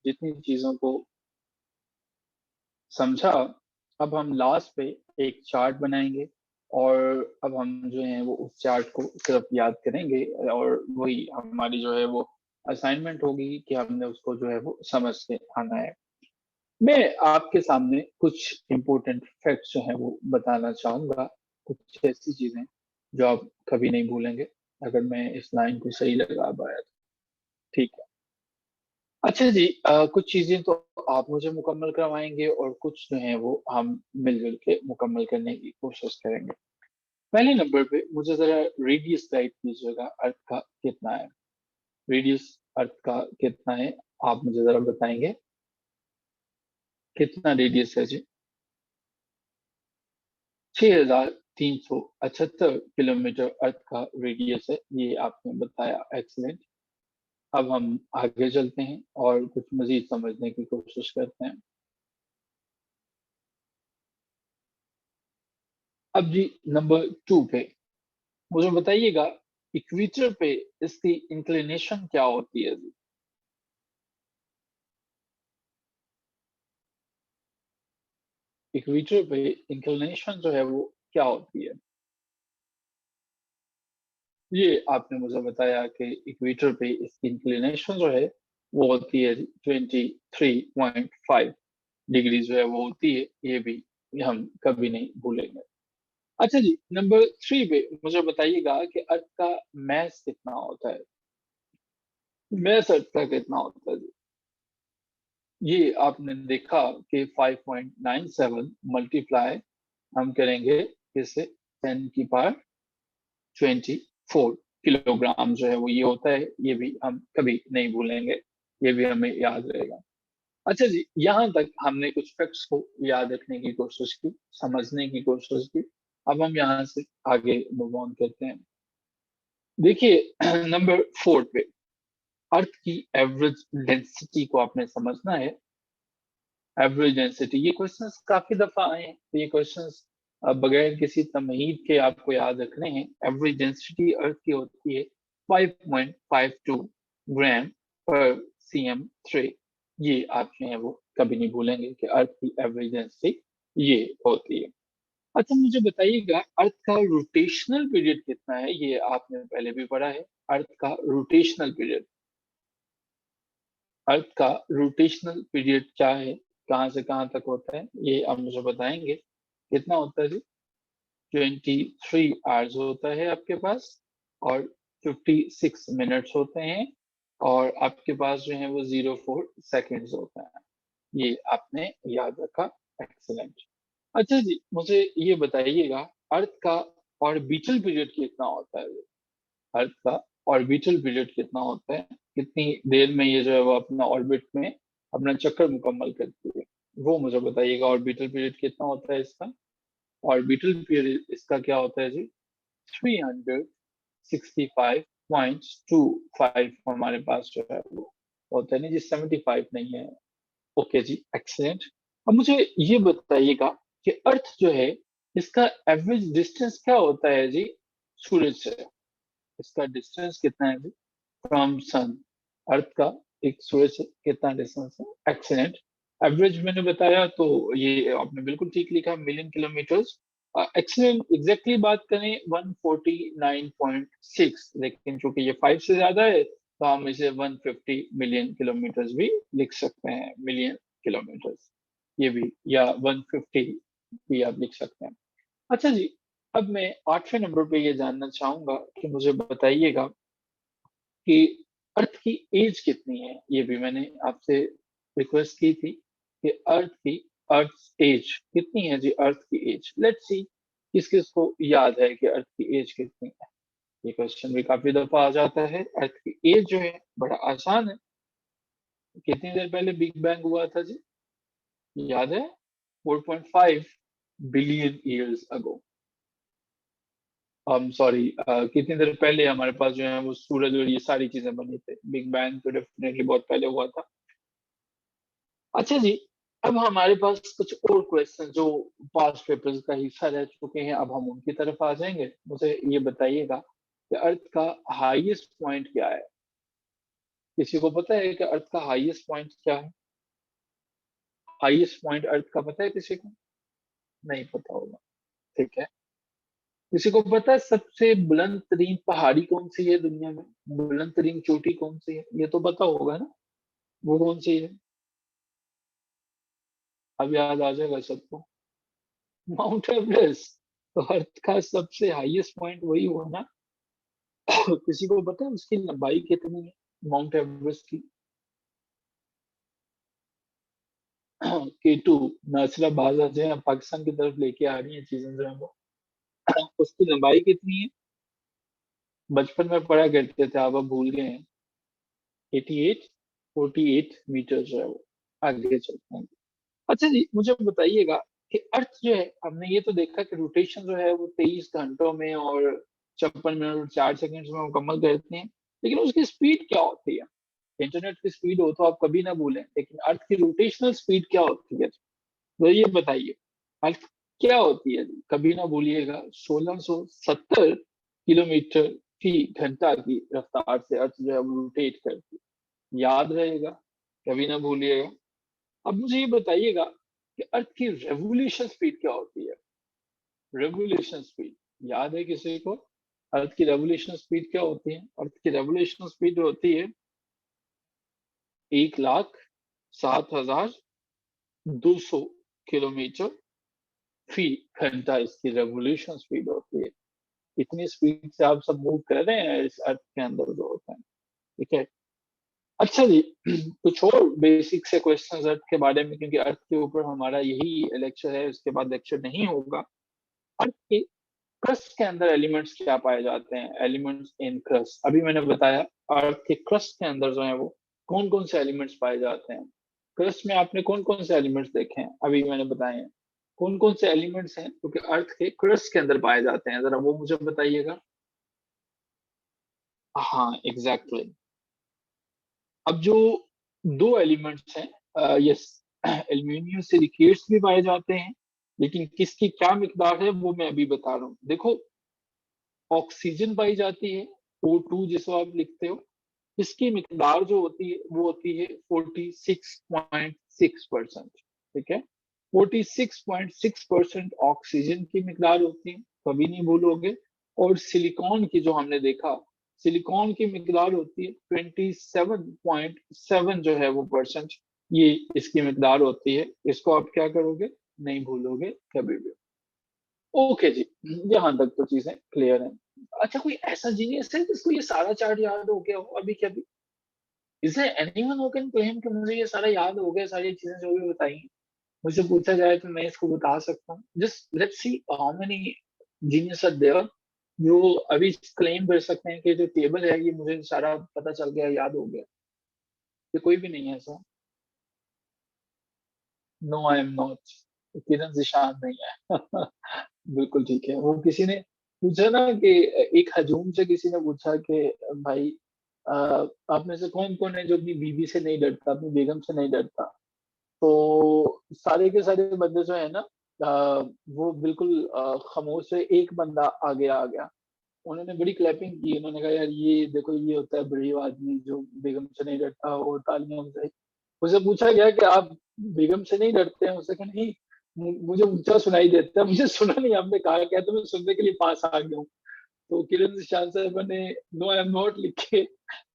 जितनी चीजों को समझा, अब हम लास्ट पे एक चार्ट बनाएंगे और अब हम जो है वो उस चार्ट को सिर्फ याद करेंगे और वही हमारी जो है वो असाइनमेंट होगी कि हमने उसको जो है वो समझ के आना है। मैं आपके सामने कुछ इम्पोर्टेंट फैक्ट्स जो हैं वो बताना चाहूँगा, कुछ ऐसी चीज़ें जो आप कभी नहीं भूलेंगे अगर मैं इस लाइन को सही लगा पाया तो। ठीक है। अच्छा जी, कुछ चीज़ें तो आप मुझे मुकम्मल करवाएँगे और कुछ जो हैं वो हम मिल-जुल के मुकम्मल करने की कोशिश करेंगे। पहले नंबर पे मुझे ज़रा रेडियस गाइड कीजिएगा, अर्थ का कितना है? रेडियस अर्थ का कितना है? आप मुझे ज़रा बताएँगे? कितना रेडियस है जी? 6378 किलोमीटर अर्थ का रेडियस है, ये आपने बताया, एक्सीलेंट। अब हम आगे चलते हैं और कुछ मज़ीद समझने की कोशिश करते हैं। अब जी नंबर 2 पे मुझे बताइएगा, इक्वेटर पे इसकी इंक्लिनेशन क्या होती है जी? इक्वेटर पे इंक्लिनेशन जो है वो क्या होती है? ये आपने मुझे बताया कि इक्वेटर पे इसकी इंक्लिनेशन जो है वो होती है 23.5 डिग्री जो है वो होती है, ये भी हम कभी नहीं भूलेंगे। अच्छा जी, नंबर 3 पे मुझे बताइएगा कि अर्थ का मास कितना होता है? मास अर्थ का कितना होता है जी? ये आपने देखा कि 5.97 मल्टीप्लाई हम करेंगे इससे 10 की पावर 24 किलोग्राम जो है वो ये होता है, ये भी हम कभी नहीं भूलेंगे, ये भी हमें याद रहेगा। अच्छा जी, यहाँ तक हमने कुछ फैक्ट्स को याद रखने की कोशिश की, समझने की कोशिश की। अब हम यहाँ से आगे मूव ऑन करते हैं। देखिए नंबर 4 पे अर्थ की एवरेज डेंसिटी को आपने समझना है। एवरेज डेंसिटी, ये क्वेश्चंस काफी दफा आए हैं, तो ये क्वेश्चंस बगैर किसी तमहीद के आपको याद रखने हैं। एवरेज डेंसिटी अर्थ की होती है 5.52 ग्राम पर cm3। ये आप जो है वो कभी नहीं भूलेंगे कि अर्थ की एवरेज डेंसिटी ये होती है। अच्छा मुझे बताइएगा, अर्थ का रोटेशनल पीरियड कितना है? ये आपने पहले भी पढ़ा है। अर्थ का रोटेशनल पीरियड, अर्थ का रोटेशनल पीरियड क्या है, कहाँ से कहाँ तक होता है, ये आप मुझे बताएंगे? कितना होता है जी? 23 आवर्स होता है आपके पास और 56 मिनट्स होते हैं और आपके पास जो है वो 04 सेकेंड्स होता है। ये आपने याद रखा, एक्सीलेंट। अच्छा जी, मुझे ये बताइएगा, अर्थ का ऑर्बिटल पीरियड कितना होता है? अर्थ का ऑर्बिटल पीरियड कितना होता है? कितनी देर में ये जो है वो अपना ऑर्बिट में अपना चक्कर मुकम्मल करती है? वो मुझे बताइएगा, ऑर्बिटल पीरियड कितना होता है इसका? ऑर्बिटल पीरियड इसका क्या होता है जी? 365.25 हमारे पास जो है वो होता है, नहीं जी, 75 नहीं है। ओके जी, एक्सीलेंट। अब मुझे ये बताइएगा कि अर्थ जो है इसका एवरेज डिस्टेंस क्या होता है जी सूरज से? इसका डिस्टेंस कितना है जी फ्रॉम सन? अर्थ का एक सूरज से कितना डिस्टेंस है? एक्सीलेंट। एवरेज मैंने बताया तो ये आपने बिल्कुल ठीक लिखा, मिलियन किलोमीटर्स। एक्सीलेंट। एग्जैक्टली बात करें 149.6, लेकिन चूंकि ये 5 से ज्यादा है तो हम इसे 150 मिलियन किलोमीटर्स भी लिख सकते हैं, मिलियन किलोमीटर्स ये भी, या 150 भी आप लिख सकते हैं। अच्छा जी, अब मैं 8वें नंबर पे ये जानना चाहूंगा कि मुझे बताइएगा कि अर्थ की एज कितनी है? ये भी मैंने आपसे रिक्वेस्ट की थी कि अर्थ एज कितनी है जी? अर्थ की एज, लेट्स सी किस किस को याद है कि अर्थ की एज कितनी है। ये क्वेश्चन भी काफी दफा आ जाता है। अर्थ की एज जो है बड़ा आसान है। कितनी देर पहले बिग बैंग हुआ था जी? याद है? 4.5 बिलियन ईयर्स अगो। सॉरी, कितनी देर पहले हमारे पास जो है वो सूरज और ये सारी चीजें बनी थे? बिग बैंग तो डेफिनेटली बहुत पहले हुआ था। अच्छा जी, अब हमारे पास कुछ और क्वेश्चन जो पास्ट पेपर्स का हिस्सा रह चुके हैं, अब हम उनकी तरफ आ जाएंगे। मुझे ये बताइएगा कि अर्थ का हाईएस्ट पॉइंट क्या है? किसी को पता है कि अर्थ का हाईएस्ट पॉइंट क्या है? हाईएस्ट पॉइंट अर्थ का पता है किसी को? नहीं पता होगा, ठीक है। किसी को पता है सबसे बुलंद तरीन पहाड़ी कौन सी है दुनिया में? बुलंद तरीन चोटी कौन सी है? ये तो पता होगा ना, वो कौन सी है? अब याद आ जाएगा सबको। Mount Everest. तो अर्थ का सबसे हाईएस्ट पॉइंट वही हुआ ना। किसी को पता है उसकी लंबाई कितनी है, माउंट एवरेस्ट की? K2 नासिराबाद जो है पाकिस्तान की तरफ लेके आ रही है चीजें जो है वो। उसकी लंबाई कितनी है? बचपन में पढ़ा करते थे, आप अब भूल गए हैं। 88, 48 मीटर जो है वो। आगे चलते हैं। अच्छा जी, मुझे बताइएगा कि अर्थ जो है, हमने ये तो देखा कि रोटेशन जो है वो 23 घंटों में और 56 मिनट और 4 सेकंड में मुकम्मल करते हैं, लेकिन उसकी स्पीड क्या होती है? इंटरनेट की स्पीड हो तो आप कभी ना भूलें, लेकिन अर्थ की रोटेशनल स्पीड क्या होती है? तो ये बताइए, अर्थ क्या होती है? कभी ना भूलिएगा, 1670 किलोमीटर फी घंटा की रफ्तार से अर्थ जो है वो रोटेट करती है। याद रहेगा, कभी ना भूलिएगा। अब मुझे ये बताइएगा कि अर्थ की रेवोल्यूशन स्पीड क्या होती है? रेवोल्यूशन स्पीड याद है किसी को? अर्थ की रेवोल्यूशन स्पीड क्या होती है? अर्थ की रेवोल्यूशन स्पीड होती है 1,07,200 किलोमीटर फी घंटा। इसकी रेवोल्यूशन स्पीड होती है। इतनी स्पीड से आप सब मूव कर रहे हैं इस अर्थ के अंदर जो होता है, ठीक है। अच्छा जी, कुछ और बेसिक से क्वेश्चंस अर्थ के बारे में, क्योंकि अर्थ के ऊपर हमारा यही लेक्चर है, उसके बाद लेक्चर नहीं होगा। अर्थ के क्रस्ट के अंदर एलिमेंट्स क्या पाए जाते हैं? एलिमेंट्स इन क्रस्ट, अभी मैंने बताया। अर्थ के क्रस्ट के अंदर जो है वो कौन कौन से एलिमेंट्स पाए जाते हैं? क्रस्ट में आपने कौन कौन से एलिमेंट्स देखे हैं? अभी मैंने बताए हैं। कौन कौन से एलिमेंट्स हैं जो कि अर्थ के क्रस्ट के अंदर पाए जाते हैं, जरा वो मुझे बताइएगा। हाँ, एग्जैक्टली exactly. अब जो दो एलिमेंट्स हैं, यस, एल्यूमिनियम सिलिकेट्स भी पाए जाते हैं, लेकिन किसकी क्या मिकदार है वो मैं अभी बता रहा हूँ। देखो, ऑक्सीजन पाई जाती है, O2 जिसको आप लिखते हो, इसकी मिकदार जो होती है वो होती है 46.6%, ठीक है। 46.6% ऑक्सीजन की मिकदार होती है, कभी नहीं भूलोगे। और सिलिकॉन की जो हमने देखा, सिलिकॉन की मिकदार होती है 27.7 जो है वो परसेंट, ये इसकी मिकदार होती है। इसको आप क्या करोगे? नहीं भूलोगे कभी भी। ओके जी, यहाँ तक तो चीजें क्लियर हैं। अच्छा, कोई ऐसा जीनियस है जिसको ये सारा चार्ट याद हो गया हो अभी के अभी? Is there anyone who can claim कि मुझे ये सारा याद हो गया, सारी चीजें जो भी बताई हैं? मुझसे पूछा जाए तो मैं इसको बता सकता हूँ। Just let's see how many genius are there जो अभी क्लेम कर सकते हैं कि जो टेबल है ये मुझे सारा पता चल गया, याद हो गया। ये कोई भी नहीं है ऐसा। No, I am not. Kiran Zishan नहीं है। बिल्कुल ठीक है। वो किसी ने पूछा ना कि एक हजूम से किसी ने पूछा कि भाई, अ, आप में से कौन कौन है जो अपनी बीवी से नहीं डरता, अपनी बेगम से नहीं डरता? तो सारे के सारे बंदे जो है ना, वो बिल्कुल खामोश है। एक बंदा आगे आ गया, उन्होंने बड़ी क्लैपिंग की, उन्होंने कहा यार ये देखो, ये होता है ब्रेव आदमी जो बेगम से नहीं डरता, और तालियां बजाई। उसे पूछा गया कि आप बेगम से नहीं डरते हैं? उसने कहा नहीं, मुझे ऊंचा सुनाई देता है, मुझे सुना नहीं आपने कहा क्या, तो मैं सुनने के लिए पास आ गया हूँ। तो किरण शान साहब ने नो आई एम नॉट लिख के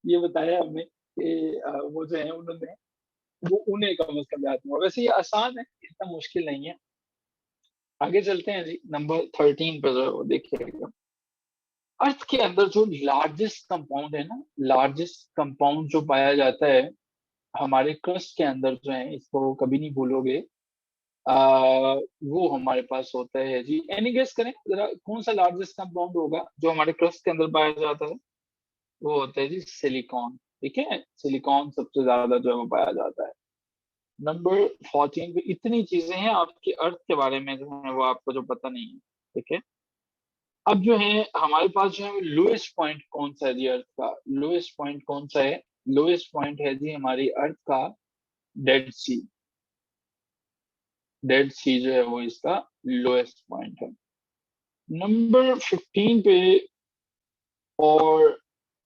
ये बताया हमें कि वो जो है उन्होंने, वो उन्हें कम से कम याद हुआ। वैसे ये आसान है, इतना मुश्किल नहीं है। आगे चलते हैं जी, नंबर 13 पे जो है वो देखिएगा। अर्थ के अंदर जो लार्जेस्ट कंपाउंड है ना, लार्जेस्ट कंपाउंड जो पाया जाता है हमारे क्रस्ट के अंदर जो है, इसको कभी नहीं भूलोगे। आ, वो हमारे पास होता है जी, एनी गेस करें जरा, कौन सा लार्जेस्ट कंपाउंड होगा जो हमारे क्रस्ट के अंदर पाया जाता है? वो होता है जी सिलिकॉन, ठीक है। सिलिकॉन सबसे ज्यादा जो है वो पाया जाता है। नंबर 14 पे इतनी चीजें हैं आपके अर्थ के बारे में जो है वो आपको जो पता नहीं है, ठीक है। अब जो है हमारे पास जो है लोएस्ट पॉइंट कौन सा है जी अर्थ का? लोएस्ट पॉइंट कौन सा है? लोएस्ट पॉइंट है जी हमारी अर्थ का डेड सी। डेड सी जो है वो इसका लोएस्ट पॉइंट है। नंबर 15 पे, और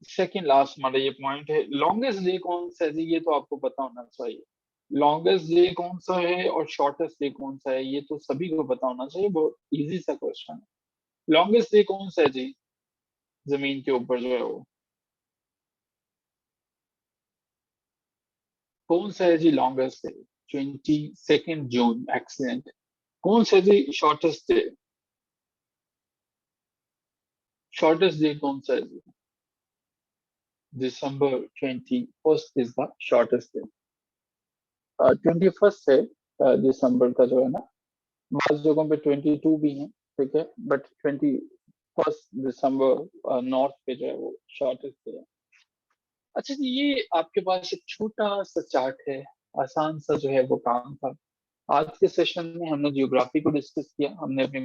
सेकंड लास्ट हमारा ये पॉइंट है, लॉन्गेस्ट डे कौन सा है जी, ये तो आपको पता होना चाहिए। लॉन्गेस्ट डे कौन सा है और शॉर्टेस्ट डे कौन सा है, ये तो सभी को पता होना चाहिए, बहुत इजी सा क्वेश्चन है। लॉन्गेस्ट डे कौन सा है जी, जमीन के ऊपर जो है वो कौन सा है जी लॉन्गेस्ट डे? 22 जून, एक्सीलेंट। कौन सा है जी शॉर्टेस्ट डे? शॉर्टेस्ट डे कौन सा है जी? December 21st is the shortest day. 21st है दिसंबर का जो है ना, बाज़ जगहों पे 22 भी है, ठीक है, बट 21st दिसंबर नॉर्थ पे जो है वो शॉर्टेस्ट डे है। अच्छा जी, ये आपके पास एक छोटा सा चार्ट है, आसान सा जो है वो काम था। आज के सेशन में हमने जियोग्राफी को डिस्कस किया, हमने अपनी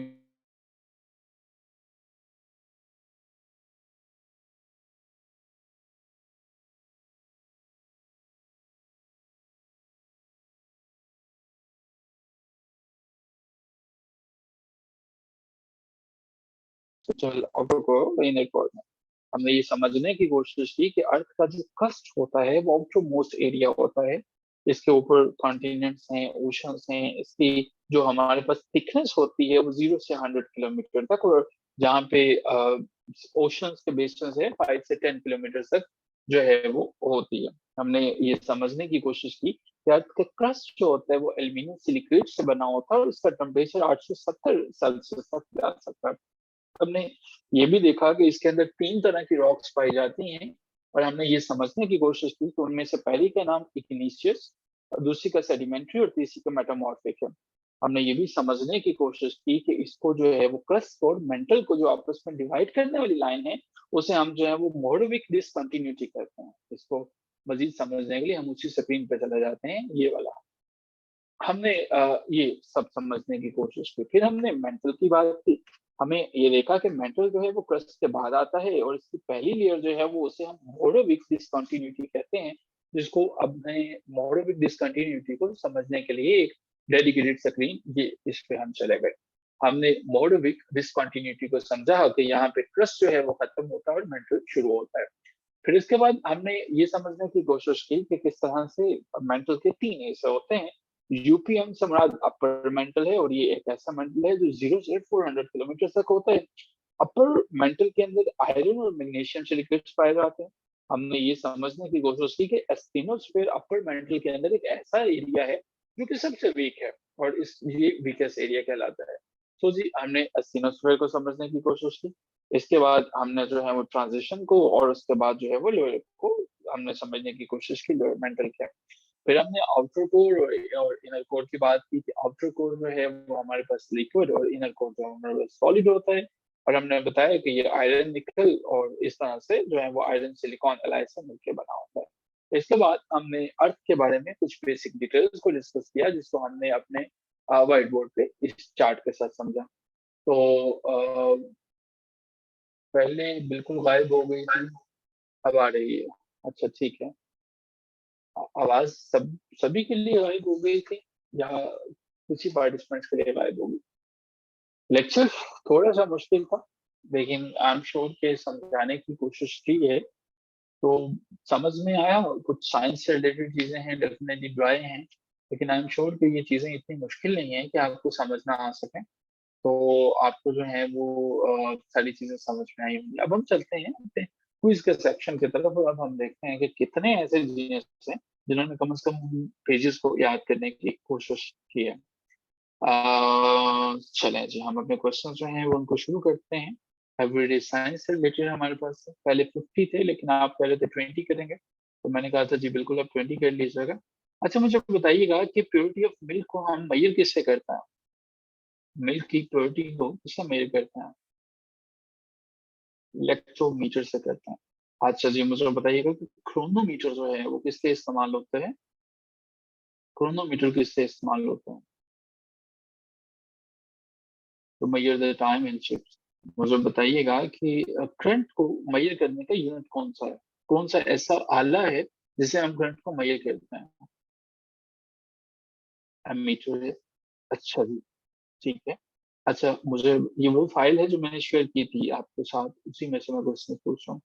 social outer core inner core में हमने ये समझने की कोशिश की कि अर्थ का जो क्रस्ट होता है वो आउटर मोस्ट एरिया होता है। इसके ऊपर कॉन्टिनेंट्स हैं, ओशंस हैं, इसकी जो हमारे पास थिकनेस होती है वो 0 से 100 किलोमीटर तक, और जहाँ पे ओशंस के बेसिस है 5 से 10 किलोमीटर तक जो है वो होती है। हमने ये समझने की कोशिश की कि अर्थ का क्रस्ट जो होता है वो एल्यूमिनियम सिलिकेट से बना होता है और इसका टेम्परेचर 870 सेल्सियस तक जा सकता है। हमने ये भी देखा कि इसके अंदर 3 तरह की रॉक्स पाई जाती हैं, और हमने ये समझने की कोशिश की कि उनमें से पहली का नाम इग्निशियस, दूसरी का सेडिमेंट्री और तीसरी का मेटामॉर्फिक है। हमने ये भी समझने की कोशिश की कि इसको जो है वो क्रस्ट और मेंटल को जो आपस में डिवाइड करने वाली लाइन है, उसे हम जो है वो मोरविक डिसकंटिन्यूटी कहते हैं। इसको मजीद समझने के लिए हम उसी स्क्रीन पे चले जाते हैं, ये वाला। हमने ये सब समझने की कोशिश की, फिर हमने मेंटल की बात की। हमें ये देखा कि मेंटल जो है वो क्रस्ट के बाद आता है, और इसकी पहली लेयर जो है वो उसे हम मोरोविक डिसकंटिन्यूटी कहते हैं, जिसको अब मैं मोरोविक डिसकंटिन्यूटी को समझने के लिए एक डेडिकेटेड स्क्रीन ये इस पे हम चले गए। हमने मोरोविक डिसकंटिन्यूटी को समझा कि यहाँ पे क्रस्ट जो है वो खत्म होता है और मेंटल शुरू होता है। फिर इसके बाद हमने ये समझने की कोशिश की कि किस तरह से मेंटल के 3 हिस्से होते हैं। यूपीएम से मुराद अपर मेंटल है, और ये एक ऐसा मेंटल है जो 0 से 400 किलोमीटर तक होता है। अपर मेंटल के अंदर आयरन और मैग्नीशियम सिलिकेट्स पाए जाते हैं। हमने ये समझने की कोशिश की कि एस्टेनोस्फीयर अपर मेंटल के अंदर एक ऐसा एरिया है जो कि सबसे वीक है, और इस ये वीकेस्ट एरिया कहलाता है। तो जी हमने एस्टेनोस्फीयर को समझने की कोशिश की। इसके बाद हमने जो है वो ट्रांजिशन को, और उसके बाद जो है वो लोअर को हमने समझने की कोशिश की, लोअर मेंटल क्या है। फिर हमने आउटर कोर और इनर कोर की बात की कि आउटर कोर जो है वो हमारे पास लिक्विड, और इनर कोर जो हमारे पास सॉलिड होता है। और हमने बताया कि ये आयरन निकल और इस तरह से जो है वो आयरन सिलिकॉन एलाय से मिलकर बना होता है। इसके बाद हमने अर्थ के बारे में कुछ बेसिक डिटेल्स को डिस्कस किया, जिसको हमने अपने व्हाइट बोर्ड पे इस चार्ट के साथ समझा। तो पहले बिल्कुल गायब हो गई थी, अब आ रही है। अच्छा ठीक है। आवाज सभी के लिए गायब हो गई थी, या कुछ ही पार्टिसिपेंट्स के लिए गायब हो गई? लेक्चर थोड़ा सा मुश्किल था, लेकिन आई एम श्योर के समझाने की कोशिश की है तो समझ में आया। कुछ साइंस से रिलेटेड चीजें हैं, डेफिनेटली ड्राई हैं, लेकिन आई एम श्योर कि ये चीजें इतनी मुश्किल नहीं है कि आपको समझ ना आ सके। तो आपको जो है वो सारी चीजें समझ में आई होंगी। अब हम चलते हैं अपने क्विज के सेक्शन की तरफ, और अब हम देखते हैं कि कितने ऐसे जीनियस हैं जिन्होंने कम से कम पेजेस को याद करने की कोशिश की है। चलें जी, हम अपने क्वेश्चन जो हैं वो उनको शुरू करते हैं। एवरीडे साइंस से रिलेटेड हमारे पास है। पहले 50 थे, लेकिन आप पहले तो 20 करेंगे, तो मैंने कहा था जी बिल्कुल आप 20 कर लीजिएगा। अच्छा मुझे बताइएगा कि प्योरिटी ऑफ मिल्क को हम मेजर किससे करते हैं? मिल्क की प्योरिटी को किससे मेजर करते हैं? इलेक्ट्रोमीटर से करते हैं। अच्छा जी, मुझे बताइएगा कि क्रोनोमीटर जो है वो किससे इस्तेमाल होते हैं? क्रोनोमीटर किससे इस्तेमाल होते हैं? To measure the time in shift. मुझे बताइएगा कि करंट को मेजर करने का यूनिट कौन सा है? कौन सा ऐसा आला है जिसे हम करंट को मेजर करते हैं? एमीटर है। अच्छा जी, ठीक है। अच्छा मुझे ये वो फाइल है जो मैंने शेयर की थी आपके साथ, उसी में से मैं क्वेश्चन पूछ रहा हूँ।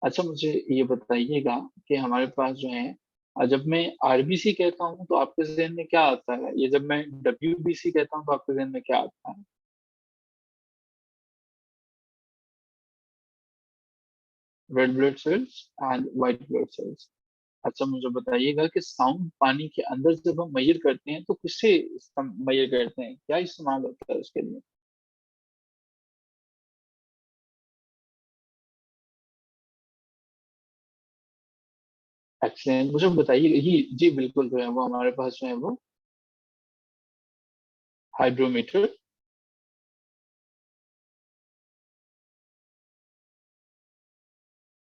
अच्छा मुझे ये बताइएगा कि हमारे पास जो है जब मैं आरबीसी कहता हूँ तो आपके ज़हन में क्या आता है? ये जब मैं डब्ल्यूबीसी कहता हूँ तो आपके ज़हन में क्या आता है? Red blood cells and white blood cells. अच्छा मुझे बताइएगा कि साउंड पानी के अंदर जब हम मेज़र करते हैं तो किससे हम मेज़र करते हैं? क्या इस्तेमाल होता है उसके लिए? एक्सीलेंट मुझे बताइए ये जी बिल्कुल जो है वो हमारे पास जो है वो हाइड्रोमीटर।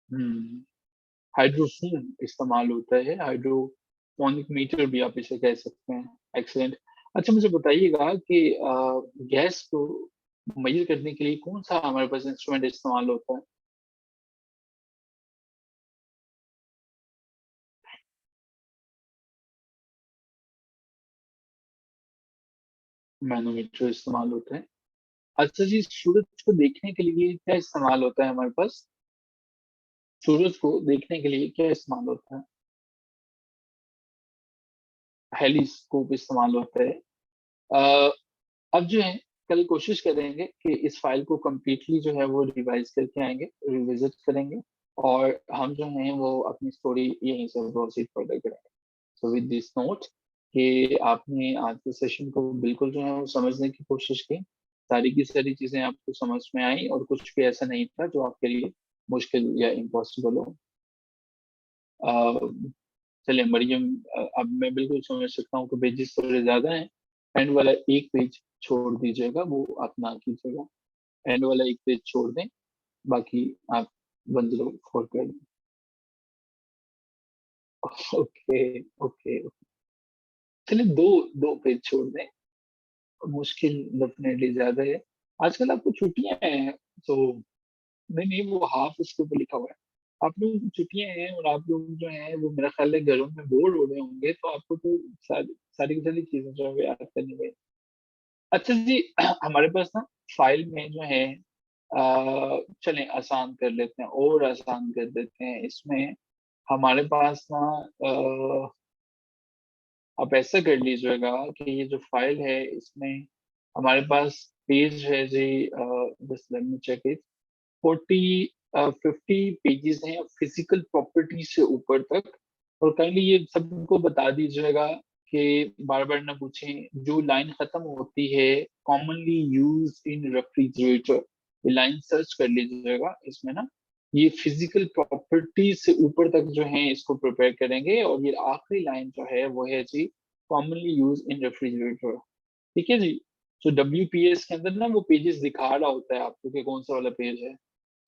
हुँ, हाइड्रोफोन इस्तेमाल होता है, हाइड्रोफोनिक मीटर भी आप इसे कह सकते हैं। एक्सीलेंट। अच्छा मुझे बताइएगा कि गैस को मेज़र करने के लिए कौन-सा हमारे पास इंस्ट्रूमेंट इस्तेमाल होता है? मैनोमीटर इस्तेमाल होता है। अच्छा जी, सूरज को देखने के लिए क्या इस्तेमाल होता है हमारे पास? सूरज को देखने के लिए क्या इस्तेमाल होता है? हेलिस्कोप इस्तेमाल होता है। अ, अब जो है कल कोशिश करेंगे कि इस फ़ाइल को कंप्लीटली जो है वो रिवाइज़ करके आएँगे, रिविज़िट करेंगे और हम जो हैं वो अपनी स्टोरी यहीं से प्रोसीड फर्दर करेंगे। सो विद दिस नोट कि आपने आज के सेशन को बिल्कुल जो है वो समझने की कोशिश की। सारी की सारी चीज़ें आपको समझ में आई और कुछ भी ऐसा नहीं था जो आपके लिए मुश्किल या इम्पॉसिबल हो। अ, चलिए मरियम अब मैं बिल्कुल समझ सकता हूँ कि पेजेज़ थोड़े ज़्यादा हैं। एंड वाला एक पेज छोड़ दीजिएगा, वो आप ना कीजिएगा। एंड वाला एक पेज छोड़ दें, बाकी आप बंद लोग खोल कर दें। Okay, okay. चलिए 2 पेज छोड़ दें, मुश्किल डेफ़िनेटली ज़्यादा है। आजकल आपको छुट्टियाँ हैं, तो नहीं, नहीं वो हाफ़ उसके ऊपर लिखा हुआ है। आप लोगों की छुट्टियाँ हैं और आप लोग जो हैं वो मेरा ख़्याल है घरों में बोर हो रहे होंगे, तो आपको तो सारी की सारी चीज़ें जो है वो याद करनी पड़ेगी। अच्छा जी हमारे पास ना फ़ाइल में जो है चलें आसान कर लेते हैं और आसान कर देते हैं। इसमें हमारे पास ना आप ऐसा कर लीजिएगा कि ये जो फ़ाइल है इसमें हमारे पास पेज है जी just let me check it 40 50 pages हैं फिज़िकल प्रॉपर्टी से ऊपर तक और काइंडली ये सबको बता दीजिएगा कि बार-बार ना पूछें, जो लाइन खत्म होती है कॉमनली यूज्ड इन रेफ्रिजरेटर ये लाइन सर्च कर लीजिएगा इसमें ना, ये फिज़िकल प्रॉपर्टी से ऊपर तक जो है इसको प्रिपेयर करेंगे और ये आखिरी लाइन जो है वो है जी कॉमनली यूज्ड इन रेफ्रिजरेटर ठीक है जी? तो डब्ल्यूपीएस के अंदर ना वो पेजेज़ दिखा रहा होता है आपको कि कौन-सा वाला पेज है।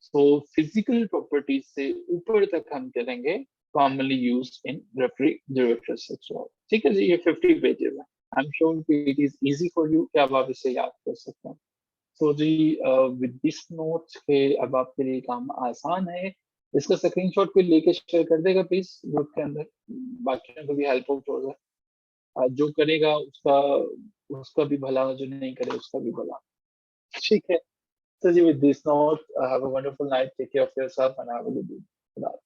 सो फिजिकल प्रॉपर्टीज से ऊपर तक हम करेंगे commonly used in refrigerators etcetera ठीक है जी ये 50 पेजेस है I am sure it is easy for you कि अब आप इसे याद कर सकते हैं सो जी विद दिस नोट के अब आपके लिए काम आसान है इसका स्क्रीनशॉट कोई लेके शेयर कर देगा प्लीज ग्रुप के अंदर बाकियों को भी हेल्प आउट होगा जो करेगा उसका उसका भी भला जो नहीं करे उसका भी भला ठीक है So with this note, have a wonderful night. Take care of yourself and have a good day. Bye.